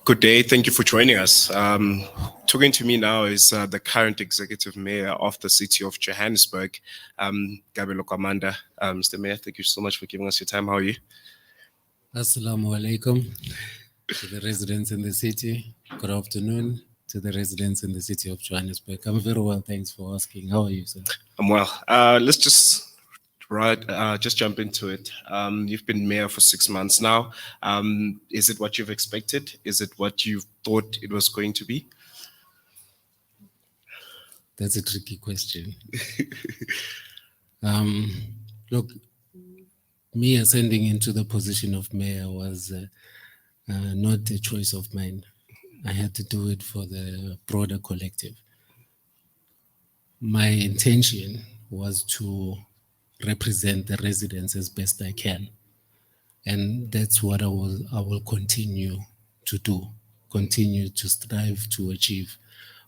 Good day. Thank you for joining us. Talking to me now is the current executive mayor of the city of Johannesburg, Kabelo Gwamanda. Mr. Mayor, thank you so much for giving us your time. How are you? Assalamu alaikum to the residents in the city. Good afternoon to the residents in the city of Johannesburg. I'm very well, thanks for asking. How are you, sir? I'm well. Let's just jump into it. You've been mayor for 6 months now. Is it what you've expected? Is it what you thought it was going to be? That's a tricky question. Look, me ascending into the position of mayor was not a choice of mine. I had to do it for the broader collective. My intention was to represent the residents as best I can. And that's what I will continue to do, continue to strive to achieve.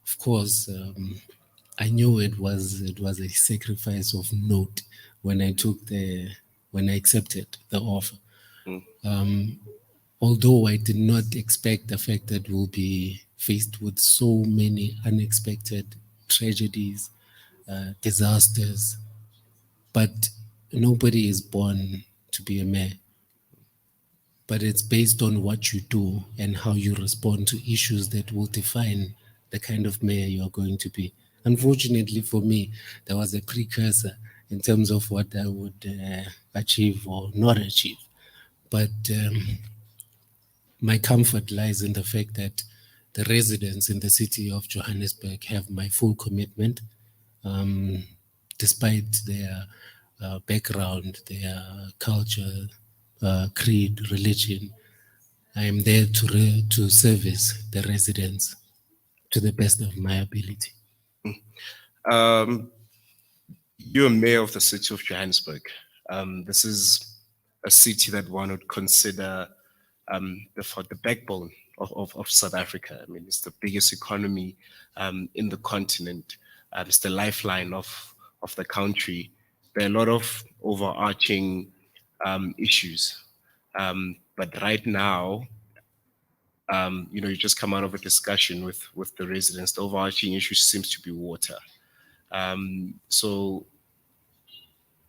Of course, I knew it was a sacrifice of note when I accepted the offer. Although I did not expect the fact that we'll be faced with so many unexpected tragedies, disasters, but nobody is born to be a mayor. But it's based on what you do and how you respond to issues that will define the kind of mayor you are going to be. Unfortunately for me, there was a precursor in terms of what I would achieve or not achieve. But my comfort lies in the fact that the residents in the city of Johannesburg have my full commitment, despite their background, their culture, creed, religion. I am there to service the residents to the best of my ability. You're mayor of the city of Johannesburg. This is a city that one would consider the backbone of South Africa. I mean, it's the biggest economy in the continent. It's the lifeline of the country. There are a lot of overarching issues. But right now, you just come out of a discussion with the residents. The overarching issue seems to be water. So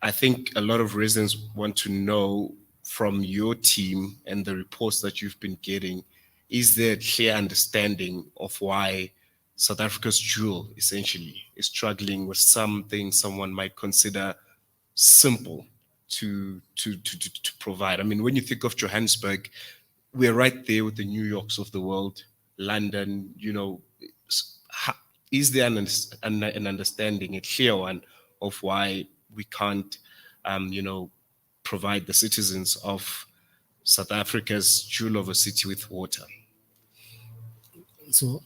I think a lot of residents want to know from your team and the reports that you've been getting, is there a clear understanding of why South Africa's jewel essentially is struggling with something someone might consider simple to provide? I mean, when you think of Johannesburg, we're right there with the New Yorks of the world, London, is there an understanding, a clear one, of why we can't, provide the citizens of South Africa's jewel of a city with water? So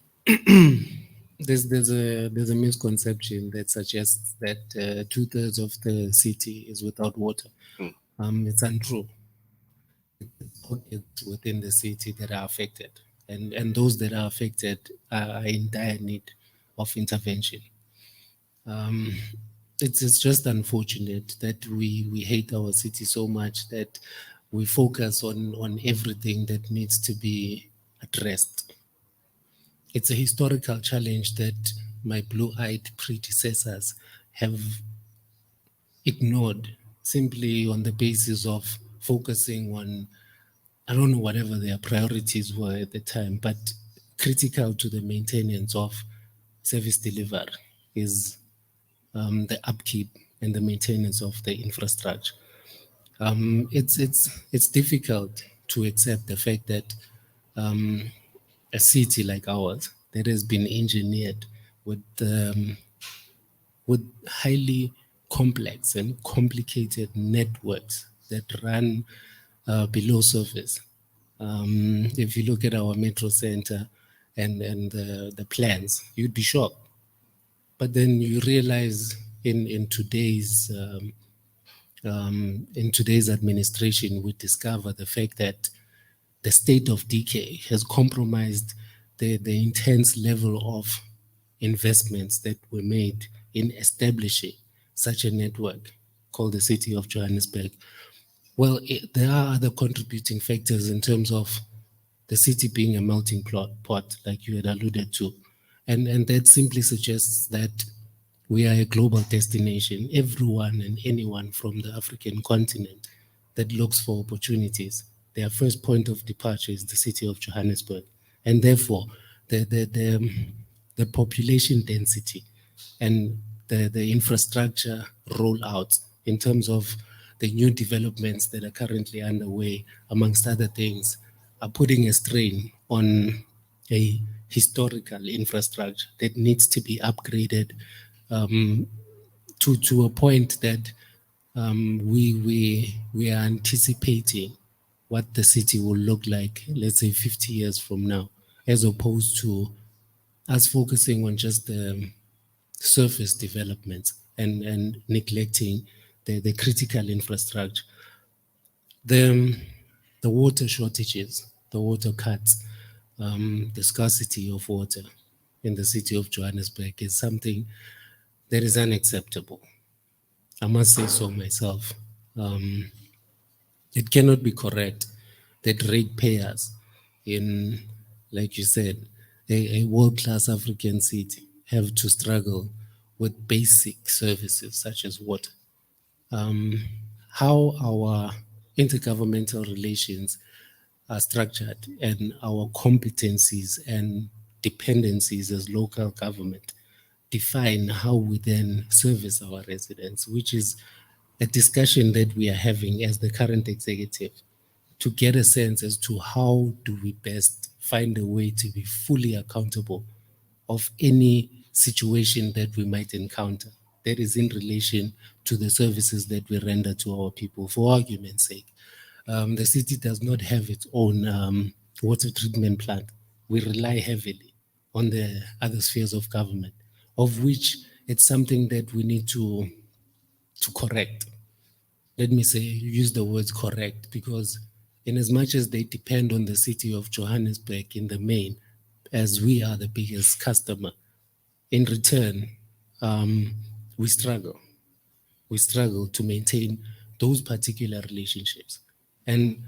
there's a misconception that suggests that 2/3 of the city is without water. It's untrue. It's within the city that are affected, and those that are affected are in dire need of intervention. It's just unfortunate that we hate our city so much that we focus on everything that needs to be addressed. It's a historical challenge that my blue-eyed predecessors have ignored simply on the basis of focusing on, I don't know, whatever their priorities were at the time, but critical to the maintenance of service delivery is the upkeep and the maintenance of the infrastructure. It's difficult to accept the fact that a city like ours that has been engineered with highly complex and complicated networks that run below surface. If you look at our metro center and the plans, you'd be shocked. But then you realize in today's administration, we discover the fact that the state of decay has compromised the intense level of investments that were made in establishing such a network called the city of Johannesburg. Well, there are other contributing factors in terms of the city being a melting pot, like you had alluded to. And that simply suggests that we are a global destination. Everyone and anyone from the African continent that looks for opportunities, their first point of departure is the city of Johannesburg. And therefore, the population density and the infrastructure rollout in terms of the new developments that are currently underway, amongst other things, are putting a strain on a historical infrastructure that needs to be upgraded to a point that we are anticipating what the city will look like, let's say 50 years from now, as opposed to us focusing on just the surface developments and neglecting the critical infrastructure. The, the water shortages, the water cuts, the scarcity of water in the city of Johannesburg is something that is unacceptable. I must say so myself. Um, it cannot be correct that ratepayers in, like you said, a world class African city have to struggle with basic services such as water. How our intergovernmental relations are structured and our competencies and dependencies as local government define how we then service our residents, which is a discussion that we are having as the current executive to get a sense as to how do we best find a way to be fully accountable of any situation that we might encounter that is in relation to the services that we render to our people. For argument's sake, the city does not have its own water treatment plant. We rely heavily on the other spheres of government, of which it's something that we need to correct. Let me say, use the words correct, because in as much as they depend on the city of Johannesburg in the main, as we are the biggest customer, in return, um, we struggle. We struggle to maintain those particular relationships. And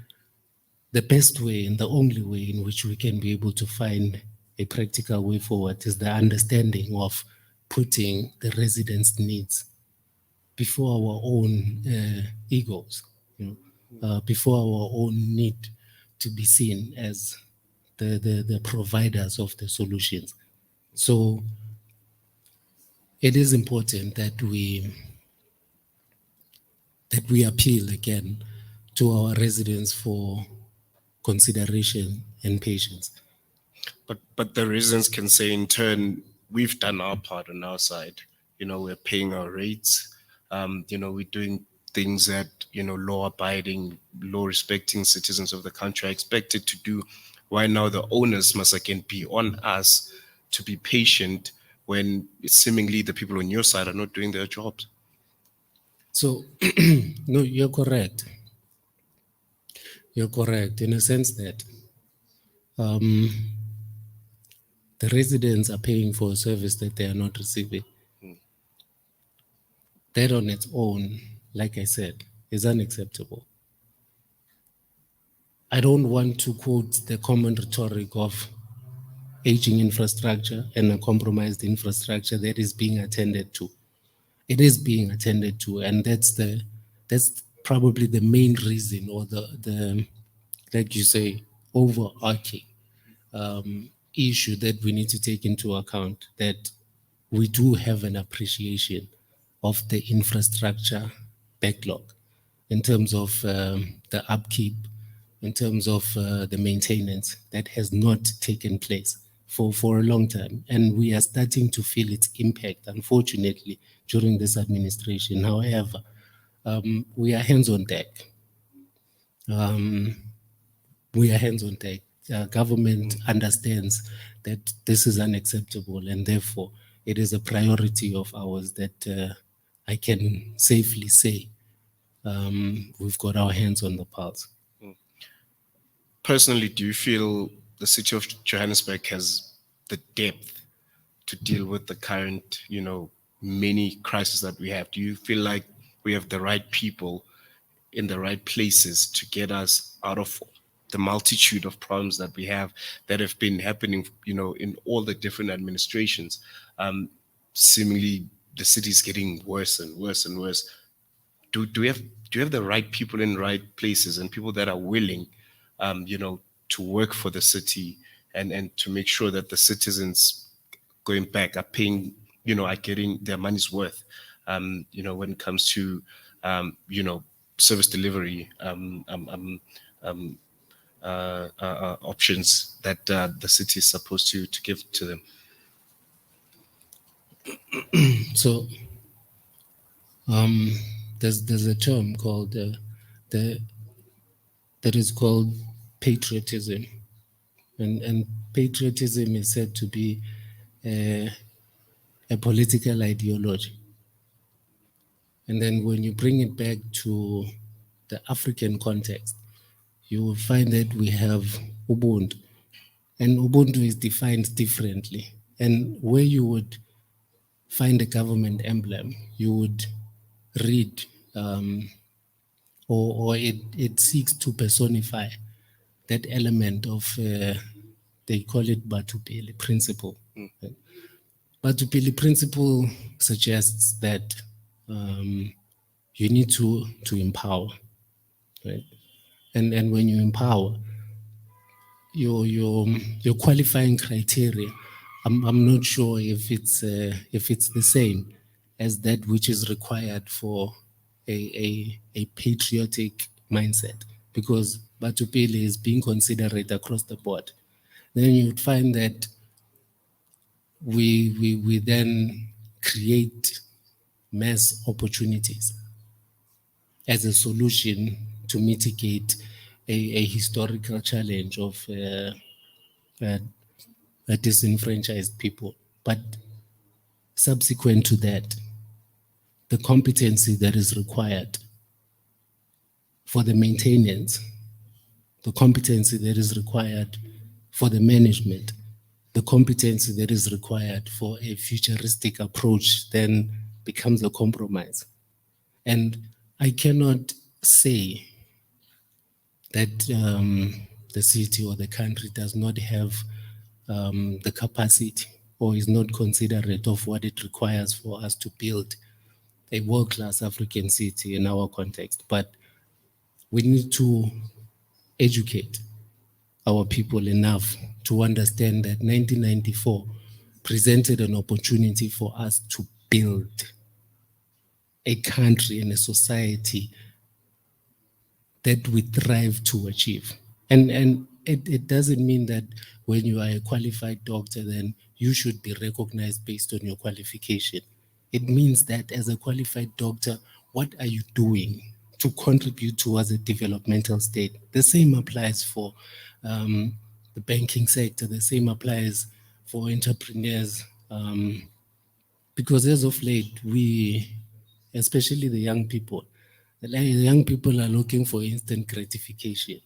the best way and the only way in which we can be able to find a practical way forward is the understanding of putting the residents' needs before our own egos, you before our own need to be seen as the providers of the solutions. So it is important that we appeal again to our residents for consideration and patience. But the residents can say in turn, we've done our part on our side. We're paying our rates. We're doing things that law abiding, law respecting citizens of the country are expected to do. Why now the onus must again be on us to be patient when seemingly the people on your side are not doing their jobs? So, no, you're correct. You're correct in a sense that um, the residents are paying for a service that they are not receiving. That on its own, like I said, is unacceptable. I don't want to quote the common rhetoric of aging infrastructure and a compromised infrastructure that is being attended to. It is being attended to, and that's probably the main reason, or the like you say, overarching issue that we need to take into account, that we do have an appreciation of the infrastructure backlog in terms of the upkeep, in terms of the maintenance that has not taken place for a long time. And we are starting to feel its impact, unfortunately, during this administration. However, we are hands on deck. We are hands on deck. Government understands that this is unacceptable, and therefore it is a priority of ours that I can safely say we've got our hands on the pulse. Personally, do you feel the city of Johannesburg has the depth to deal with the current, many crises that we have? Do you feel like we have the right people in the right places to get us out of the multitude of problems that we have that have been happening, in all the different administrations. Seemingly, the city is getting worse and worse and worse. Do we have the right people in the right places and people that are willing, to work for the city and to make sure that the citizens going back are paying, are getting their money's worth, when it comes to, service delivery, options that the city is supposed to give to them. So there's a term called the that is called patriotism, and patriotism is said to be a, a political ideology. And then when you bring it back to the African context, you will find that we have Ubuntu, and Ubuntu is defined differently. And where you would find a government emblem, you would read, or it seeks to personify that element of, they call it Batupele principle. Batupele principle suggests that you need to empower, right? And when you empower, your qualifying criteria, I'm not sure if it's the same as that which is required for a patriotic mindset, because Batupele is being considerate across the board. Then you'd find that we then create mass opportunities as a solution to mitigate a historical challenge of disenfranchised people. But subsequent to that, the competency that is required for the maintenance, the competency that is required for the management, the competency that is required for a futuristic approach then becomes a compromise. And I cannot say that the city or the country does not have the capacity or is not considerate of what it requires for us to build a world-class African city in our context. But we need to educate our people enough to understand that 1994 presented an opportunity for us to build a country and a society that we thrive to achieve. And it doesn't mean that when you are a qualified doctor, then you should be recognized based on your qualification. It means that as a qualified doctor, what are you doing to contribute towards a developmental state? The same applies for the banking sector, the same applies for entrepreneurs, because as of late, we, especially the young people are looking for instant gratification.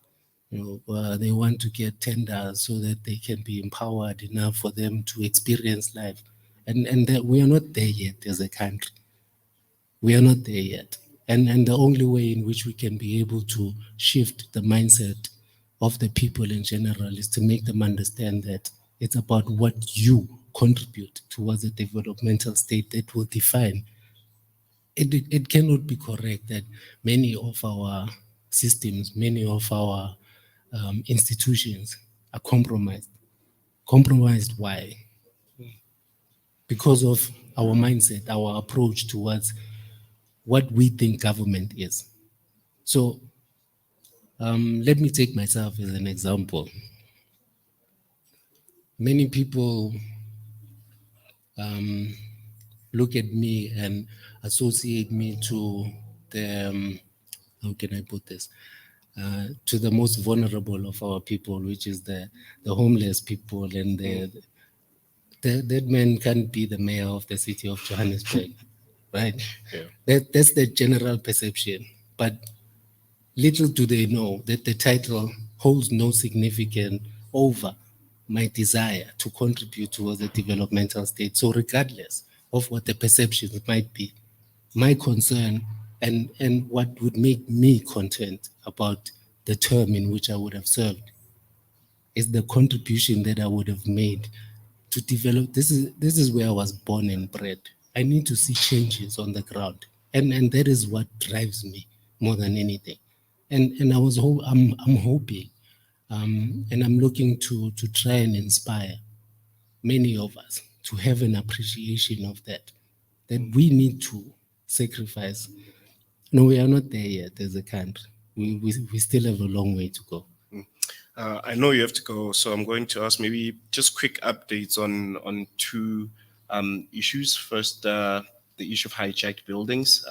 They want to get tenders so that they can be empowered enough for them to experience life. And that we are not there yet as a country. We are not there yet. And the only way in which we can be able to shift the mindset of the people in general is to make them understand that it's about what you contribute towards a developmental state that will define. It cannot be correct that many of our systems, many of our institutions are compromised. Compromised why? Because of our mindset, our approach towards what we think government is. So let me take myself as an example. Many people look at me and associate me to the, how can I put this? To the most vulnerable of our people, which is the homeless people. And that man can't be the mayor of the city of Johannesburg, right? Yeah. That's the general perception. But little do they know that the title holds no significance over my desire to contribute towards a developmental state. So regardless of what the perceptions might be, my concern And what would make me content about the term in which I would have served is the contribution that I would have made to develop. This is where I was born and bred. I need to see changes on the ground, and that is what drives me more than anything. And I'm hoping, and I'm looking to try and inspire many of us to have an appreciation of that we need to sacrifice. No, we are not there yet as a country. We still have a long way to go. I know you have to go, so I'm going to ask maybe just quick updates on two issues. First, the issue of hijacked buildings.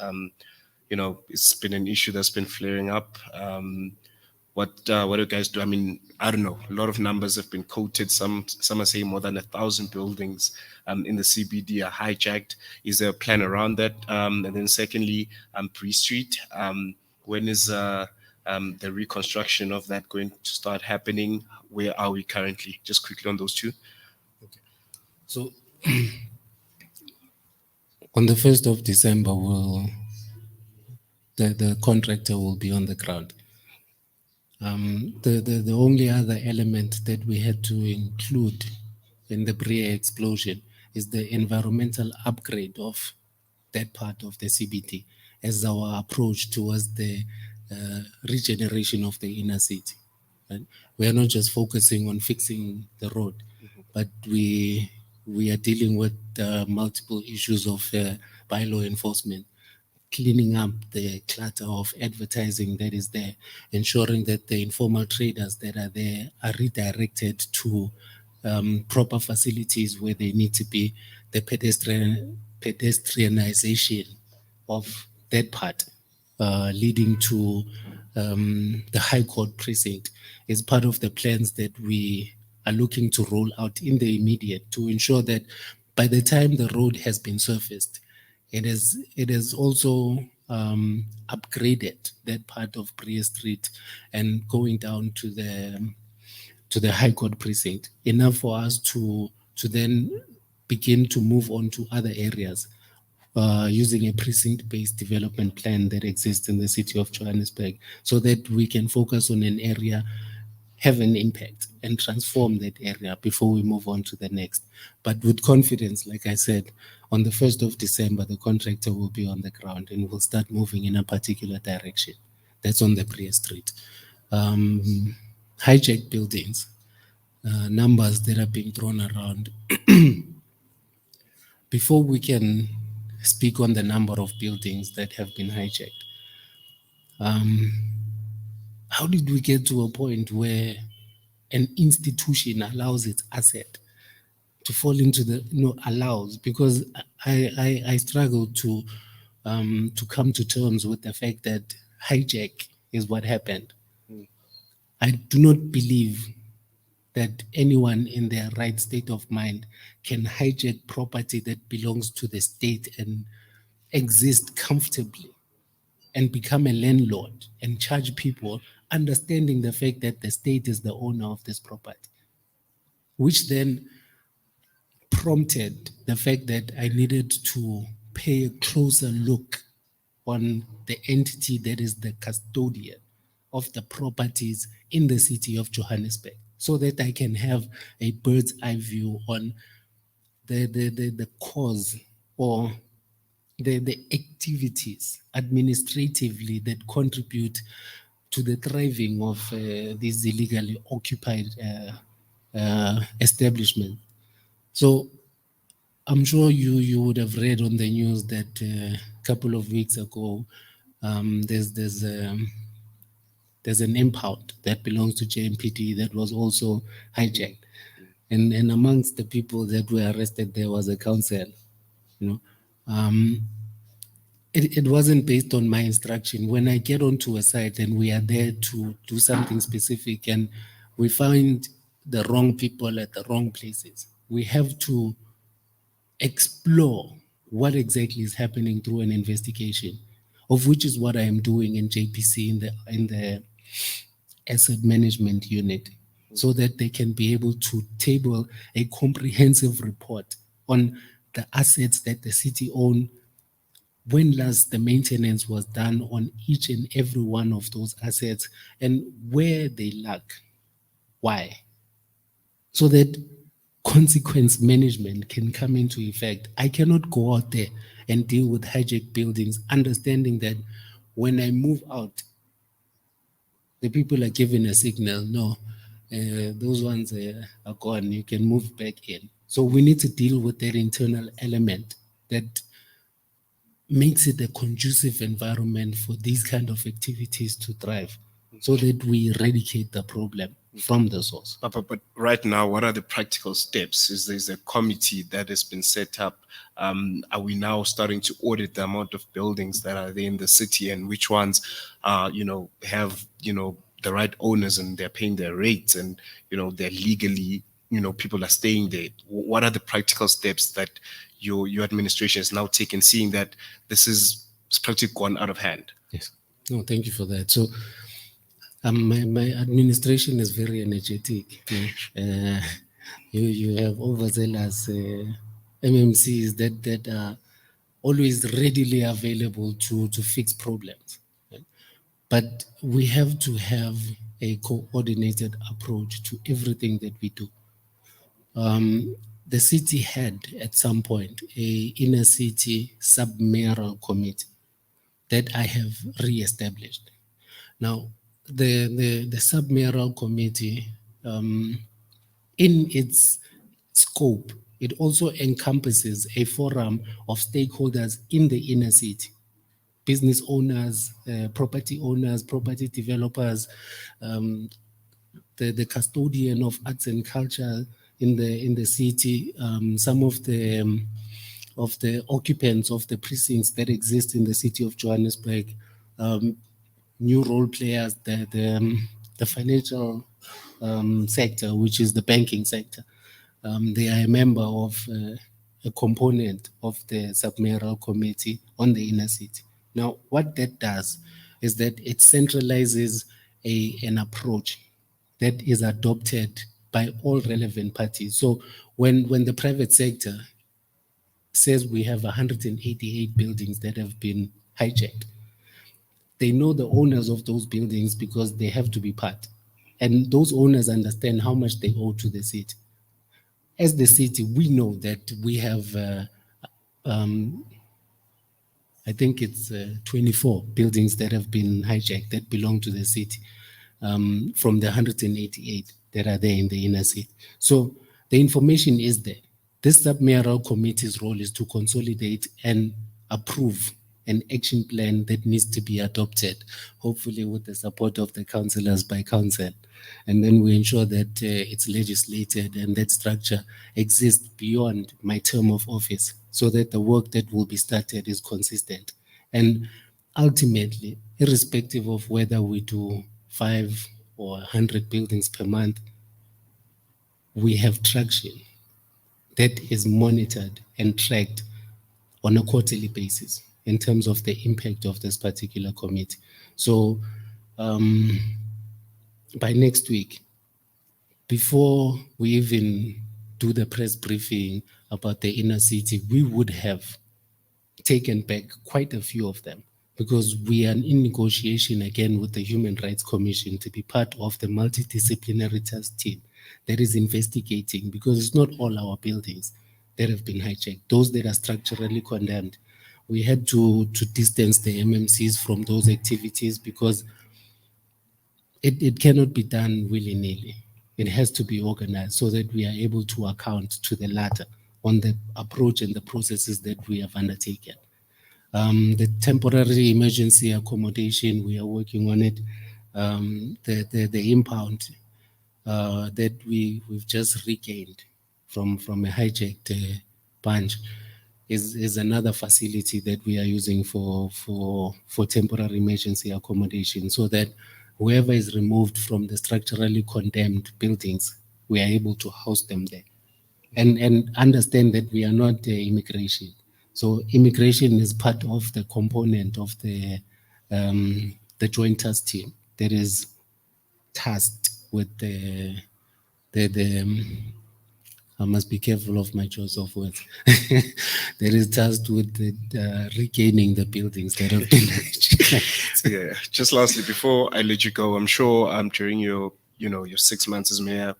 It's been an issue that's been flaring up. What do you guys do? I mean, I don't know. A lot of numbers have been quoted. Some are saying more than 1,000 buildings in the CBD are hijacked. Is there a plan around that? And then secondly, Bree Street. When is the reconstruction of that going to start happening? Where are we currently? Just quickly on those two. So on the 1st of December, the contractor will be on the ground. The only other element that we had to include in the Bria explosion is the environmental upgrade of that part of the CBD as our approach towards the regeneration of the inner city. Right? We are not just focusing on fixing the road, but we are dealing with multiple issues of bylaw enforcement, cleaning up the clutter of advertising that is there, ensuring that the informal traders that are there are redirected to proper facilities where they need to be, the pedestrianization of that part, leading to the High Court precinct is part of the plans that we are looking to roll out in the immediate to ensure that by the time the road has been surfaced, it is also upgraded that part of Bria Street and going down to the High Court precinct enough for us to then begin to move on to other areas using a precinct-based development plan that exists in the city of Johannesburg, so that we can focus on an area, have an impact, and transform that area before we move on to the next. But with confidence, like I said, on the 1st of December, the contractor will be on the ground and will start moving in a particular direction. That's on the Bria Street. Hijacked buildings, numbers that are being thrown around. Before we can speak on the number of buildings that have been hijacked, how did we get to a point where an institution allows its asset to fall into the allows? Because I struggle to come to terms with the fact that hijack is what happened. I do not believe that anyone in their right state of mind can hijack property that belongs to the state and exist comfortably and become a landlord and charge people, understanding the fact that the state is the owner of this property, which then prompted the fact that I needed to pay a closer look on the entity that is the custodian of the properties in the city of Johannesburg, so that I can have a bird's eye view on the cause or the activities administratively that contribute to the thriving of these illegally occupied establishments. So I'm sure you would have read on the news that a couple of weeks ago there's an impound that belongs to JMPD that was also hijacked, and amongst the people that were arrested there was a council. It wasn't based on my instruction. When I get onto a site and we are there to do something specific and we find the wrong people at the wrong places, we have to explore what exactly is happening through an investigation, of which is what I am doing in JPC in the asset management unit, so that they can be able to table a comprehensive report on the assets that the city own, when last the maintenance was done on each and every one of those assets, and where they lack, why, so that consequence management can come into effect. I cannot go out there and deal with hijacked buildings, understanding that when I move out, the people are given a signal, no, those ones are gone, you can move back in. So we need to deal with that internal element that makes it a conducive environment for these kind of activities to thrive, so that we eradicate the problem from the source. But right now, what are the practical steps? There's a committee that has been set up? Are we now starting to audit the amount of buildings that are there in the city, and which ones, have the right owners and they're paying their rates, and they're legally, people are staying there? What are the practical steps that your administration has now taken, seeing that this is it's practically gone out of hand? Yes. No, thank you for that. So my administration is very energetic. You have overzealous MMCs that are always readily available to fix problems. But we have to have a coordinated approach to everything that we do. The city had at some point a inner city sub-mayoral committee that I have re-established. Now, the sub-mayoral committee, in its scope, it also encompasses a forum of stakeholders in the inner city: business owners, property owners, property developers, the custodian of arts and culture in the city, some of the occupants of the precincts that exist in the city of Johannesburg, new role players, the financial sector, which is the banking sector. They are a member of a component of the sub-mayoral committee on the inner city. Now, what that does is that it centralizes an approach that is adopted by all relevant parties. So when the private sector says we have 188 buildings that have been hijacked, they know the owners of those buildings because they have to be part. And those owners understand how much they owe to the city. As the city, we know that we have, I think it's 24 buildings that have been hijacked that belong to the city, from the 188 that are there in the inner city. So the information is there. This sub-mayoral committee's role is to consolidate and approve an action plan that needs to be adopted, hopefully with the support of the councillors by council. And then we ensure that it's legislated and that structure exists beyond my term of office, so that the work that will be started is consistent. And ultimately, irrespective of whether we do 5 or 100 buildings per month, we have traction that is monitored and tracked on a quarterly basis in terms of the impact of this particular committee. So by next week, before we even do the press briefing about the inner city, we would have taken back quite a few of them, because we are in negotiation again with the Human Rights Commission to be part of the multidisciplinary task team that is investigating, because it's not all our buildings that have been hijacked, those that are structurally condemned. We had to distance the MMCs from those activities, because it cannot be done willy-nilly. It has to be organized so that we are able to account to the latter on the approach and the processes that we have undertaken. The temporary emergency accommodation, we are working on it. The impound that we've just regained from a hijacked bunch is another facility that we are using for temporary emergency accommodation, so that whoever is removed from the structurally condemned buildings, we are able to house them there. And understand that we are not immigration. So immigration is part of the component of the joint task team that is tasked with the I must be careful of my choice of words. That is tasked with regaining the buildings that have been hijacked. Yeah. Just lastly, before I let you go, I'm sure during your your 6 months as mayor,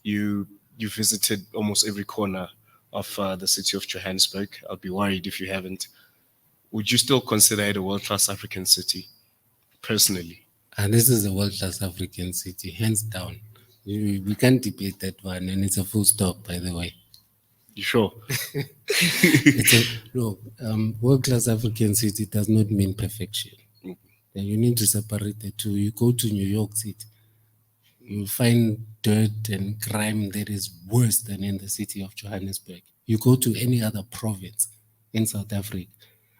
you visited almost every corner of the city of Johannesburg. I'll be worried if you haven't. Would you still consider it a world-class African city, personally? And this is a world-class African city, hands down. We can't debate that one, and it's a full stop, by the way. You sure? It's a look. World-class African city does not mean perfection. And you need to separate the two. You go to New York City, you find dirt and crime that is worse than in the city of Johannesburg. You go to any other province in South Africa.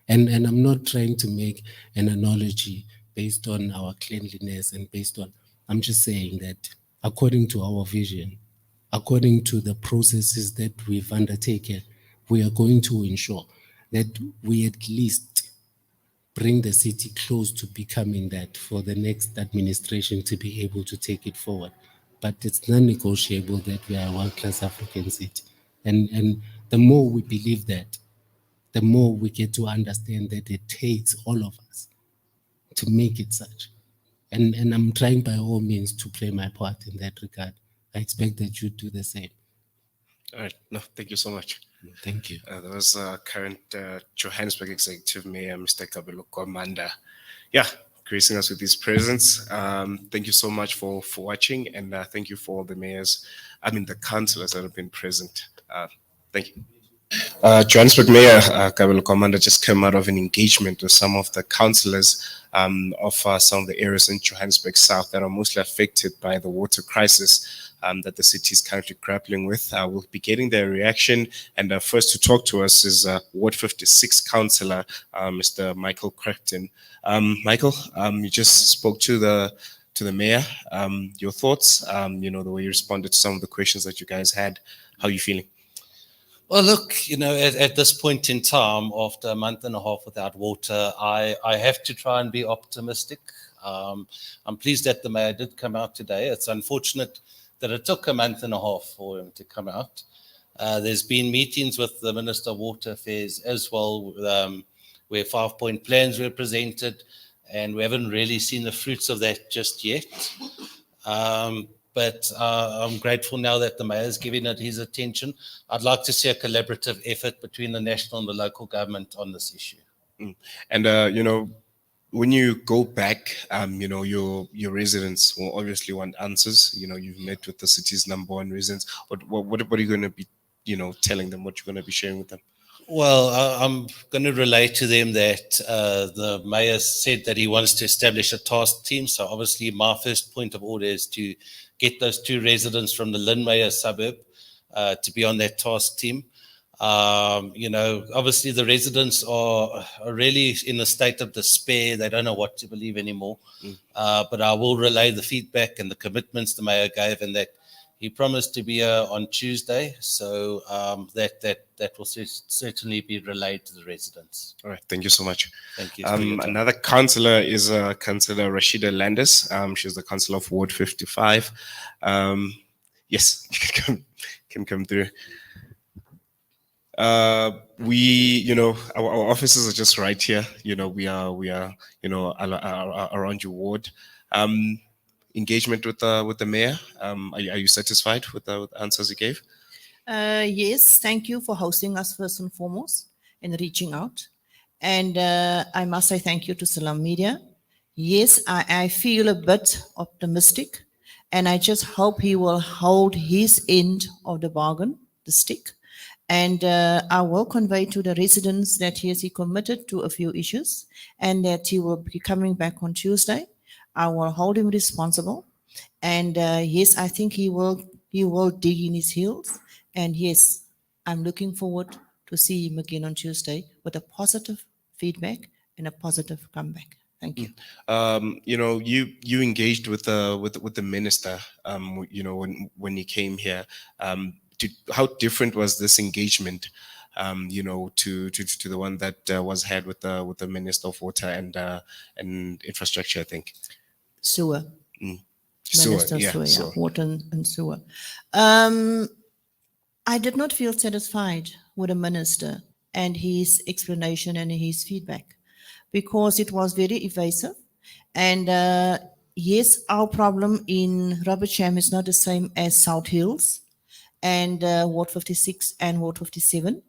And I'm not trying to make an analogy based on our cleanliness and based on, I'm just saying that according to our vision, according to the processes that we've undertaken, we are going to ensure that we at least bring the city close to becoming that for the next administration to be able to take it forward. But it's non-negotiable that we are a world-class African city. And the more we believe that, the more we get to understand that it takes all of us to make it such. And I'm trying by all means to play my part in that regard. I expect that you do the same. All right. No, thank you so much. Thank you. That was current Johannesburg Executive Mayor, Mr. Kabelo Gwamanda. Yeah, gracing us with his presence. Thank you so much for watching, and thank you for all the mayors, the councillors that have been present. Thank you. Johannesburg Mayor Kabelo Gwamanda just came out of an engagement with some of the councillors of some of the areas in Johannesburg South that are mostly affected by the water crisis that the city is currently grappling with. We'll be getting their reaction. And first to talk to us is Ward 56 Councillor, Mr. Michael Crackton. Michael, you just spoke to the mayor. Your thoughts, the way you responded to some of the questions that you guys had. How are you feeling? Well, look, at this point in time, after a month and a half without water, I have to try and be optimistic. I'm pleased that the mayor did come out today. It's unfortunate that it took a month and a half for him to come out. There's been meetings with the Minister of Water Affairs as well, where 5-point plans were presented, and we haven't really seen the fruits of that just yet. But I'm grateful now that the mayor is giving it his attention. I'd like to see a collaborative effort between the national and the local government on this issue. And, when you go back, your residents will obviously want answers. You've met with the city's #1 residents. What are you going to be, telling them? What you're going to be sharing with them? Well, I'm going to relate to them that the mayor said that he wants to establish a task team. So obviously my first point of order is to get those 2 residents from the Lynmeyer suburb to be on that task team. Obviously the residents are really in a state of despair. They don't know what to believe anymore. But I will relay the feedback and the commitments the mayor gave, and that he promised to be here on Tuesday. So that will certainly be relayed to the residents. All right. Thank you so much. Thank you. Another councillor is Councillor Rashida Landis. She's the councillor of Ward 55. Yes, can come through. Our offices are just right here. We are around your ward. Engagement with the mayor. Are you satisfied with the answers he gave? Yes, thank you for hosting us first and foremost and reaching out. And I must say thank you to Salam Media. Yes, I feel a bit optimistic, and I just hope he will hold his end of the bargain, the stick. And I will convey to the residents that he committed to a few issues and that he will be coming back on Tuesday. I will hold him responsible. And yes, I think he will dig in his heels. And yes, I'm looking forward to see him again on Tuesday with a positive feedback and a positive comeback. Thank you. You engaged with the minister. When he came here. How different was this engagement, to the one that was had with the Minister of Water and Infrastructure, I think. Sewer. Sewer, Minister yeah, Sewer, sewer. Water and Sewer. I did not feel satisfied with the minister and his explanation and his feedback because it was very evasive. And yes, our problem in Robertsham is not the same as South Hills and Ward 56 and Ward 57.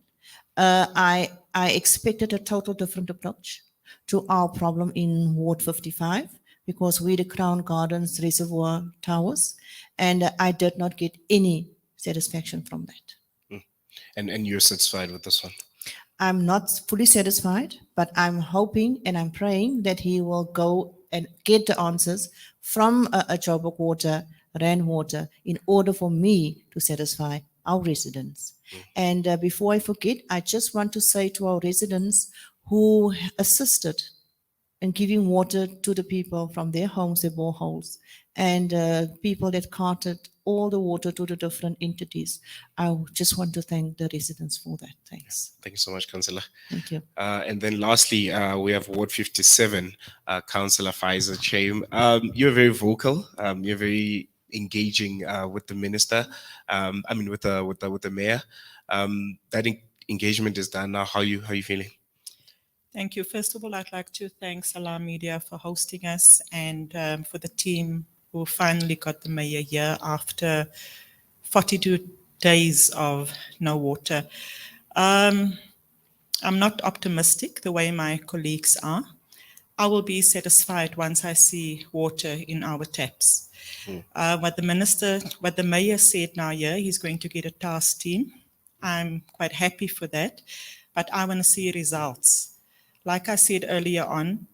I expected a total different approach to our problem in Ward 55 because we're the Crown Gardens Reservoir Towers, and I did not get any satisfaction from that. And you're satisfied with this one? I'm not fully satisfied, but I'm hoping and I'm praying that he will go and get the answers from a Joburg Water, Rand Water, in order for me to satisfy our residents. And before I forget, I just want to say to our residents who assisted in giving water to the people from their homes, their boreholes, and people that carted all the water to the different entities. I just want to thank the residents for that. Thanks. Thank you so much, Councillor. Thank you. And then lastly, we have Ward 57, Councillor Pfizer Chaim. You're very vocal. You're very engaging with the minister. With the mayor. That engagement is done now. How you feeling? Thank you. First of all, I'd like to thank Salam Media for hosting us and for the team who finally got the mayor here after 42 days of no water. I'm not optimistic the way my colleagues are. I will be satisfied once I see water in our taps. What the mayor said now here, he's going to get a task team. I'm quite happy for that, but I want to see results. Like I said earlier on,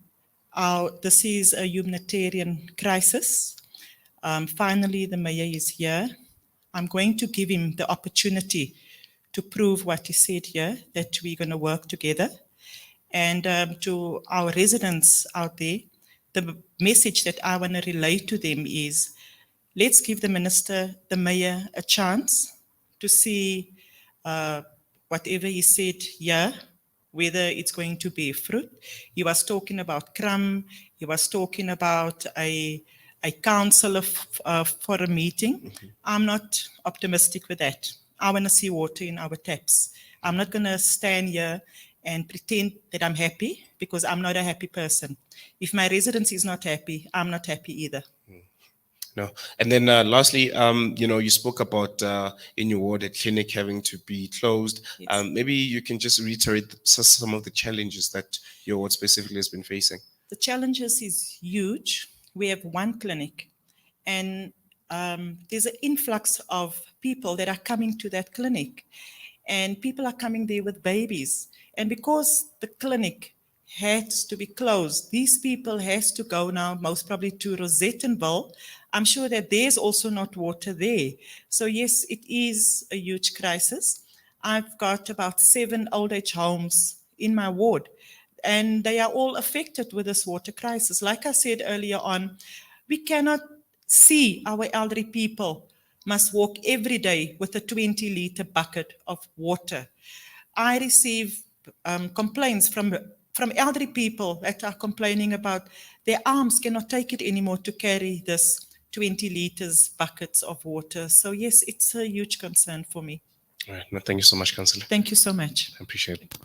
this is a humanitarian crisis. Finally, the mayor is here. I'm going to give him the opportunity to prove what he said here, that we're going to work together. And to our residents out there, the message that I want to relay to them is, let's give the minister, the mayor, a chance to see whatever he said here, whether it's going to be fruit. He was talking about crumb. He was talking about a council for a meeting. Mm-hmm. I'm not optimistic with that. I want to see water in our taps. I'm not going to stand here and pretend that I'm happy because I'm not a happy person. If my residence is not happy, I'm not happy either. No. And then lastly, you spoke about in your ward a clinic having to be closed. Yes. Maybe you can just reiterate some of the challenges that your ward specifically has been facing. The challenges is huge. We have one clinic and there's an influx of people that are coming to that clinic and people are coming there with babies. And because the clinic has to be closed, these people has to go now most probably to Rosettenville. I'm sure that there's also not water there. So yes, it is a huge crisis. I've got about 7 old age homes in my ward, and they are all affected with this water crisis. Like I said earlier on, we cannot see our elderly people must walk every day with a 20-liter bucket of water. I receive complaints from elderly people that are complaining about their arms cannot take it anymore to carry this 20 liters buckets of water. So yes, it's a huge concern for me. All right. No, thank you so much, Councillor. Thank you so much. I appreciate it.